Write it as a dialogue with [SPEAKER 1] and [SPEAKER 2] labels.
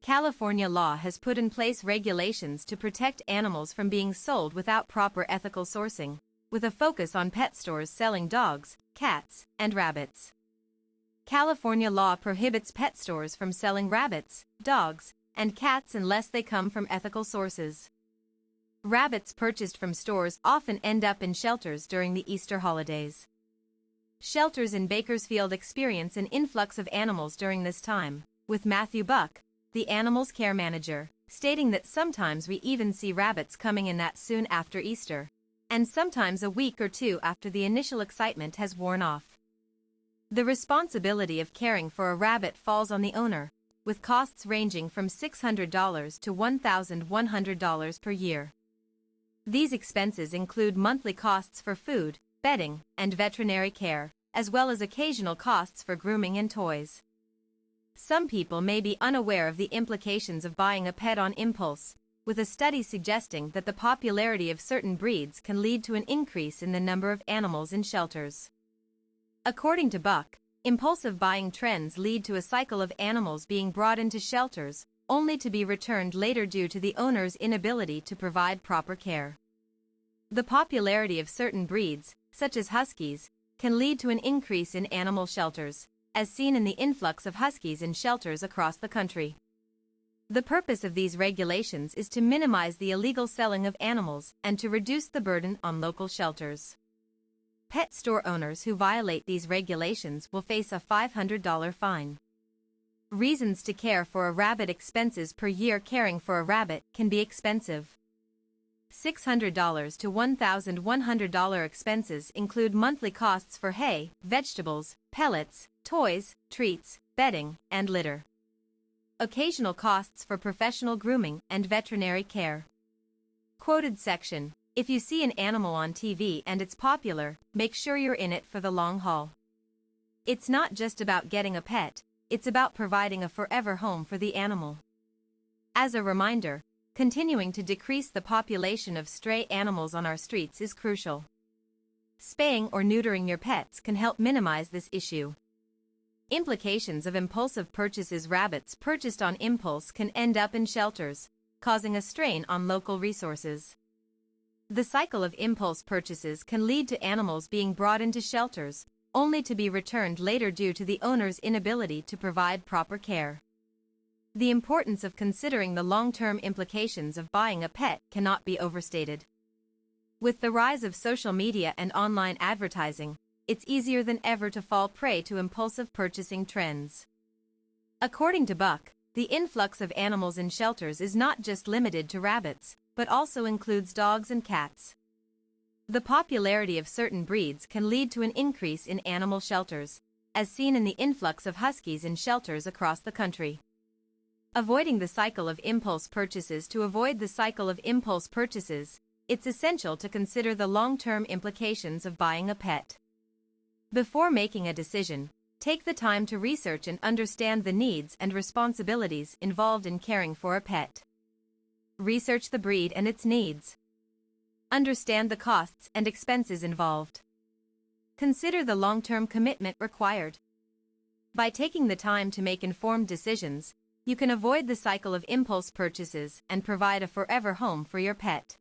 [SPEAKER 1] California law has put in place regulations to protect animals from being sold without proper ethical sourcing, with a focus on pet stores selling dogs, cats, and rabbits. California law prohibits pet stores from selling rabbits, dogs, and cats unless they come from ethical sources. Rabbits purchased from stores often end up in shelters during the Easter holidays. Shelters in Bakersfield experience an influx of animals during this time, with Matthew Buck, the animal's care manager, stating that sometimes we even see rabbits coming in that soon after Easter, and sometimes a week or two after the initial excitement has worn off. The responsibility of caring for a rabbit falls on the owner, with costs ranging from $600 to $1,100 per year. These expenses include monthly costs for food, bedding, and veterinary care, as well as occasional costs for grooming and toys. Some people may be unaware of the implications of buying a pet on impulse, with a study suggesting that the popularity of certain breeds can lead to an increase in the number of animals in shelters. According to Buck, impulsive buying trends lead to a cycle of animals being brought into shelters, only to be returned later due to the owner's inability to provide proper care. The popularity of certain breeds, such as huskies, can lead to an increase in animal shelters, as seen in the influx of huskies in shelters across the country. The purpose of these regulations is to minimize the illegal selling of animals and to reduce the burden on local shelters. Pet store owners who violate these regulations will face a $500 fine. Reasons to care for a rabbit: expenses per year. Caring for a rabbit can be expensive. $600 to $1,100 expenses include monthly costs for hay, vegetables, pellets, toys, treats, bedding, and litter. Occasional costs for professional grooming and veterinary care. Quoted section: if you see an animal on TV and it's popular, make sure you're in it for the long haul. It's not just about getting a pet, it's about providing a forever home for the animal. As a reminder, continuing to decrease the population of stray animals on our streets is crucial. Spaying or neutering your pets can help minimize this issue. Implications of impulsive purchases: rabbits purchased on impulse can end up in shelters, causing a strain on local resources. The cycle of impulse purchases can lead to animals being brought into shelters, only to be returned later due to the owner's inability to provide proper care. The importance of considering the long-term implications of buying a pet cannot be overstated. With the rise of social media and online advertising, it's easier than ever to fall prey to impulsive purchasing trends. According to Buck, the influx of animals in shelters is not just limited to rabbits, but also includes dogs and cats. The popularity of certain breeds can lead to an increase in animal shelters, as seen in the influx of huskies in shelters across the country. Avoiding the cycle of impulse purchases: to avoid the cycle of impulse purchases, it's essential to consider the long-term implications of buying a pet. Before making a decision, take the time to research and understand the needs and responsibilities involved in caring for a pet. Research the breed and its needs. Understand the costs and expenses involved. Consider the long-term commitment required. By taking the time to make informed decisions, you can avoid the cycle of impulse purchases and provide a forever home for your pet.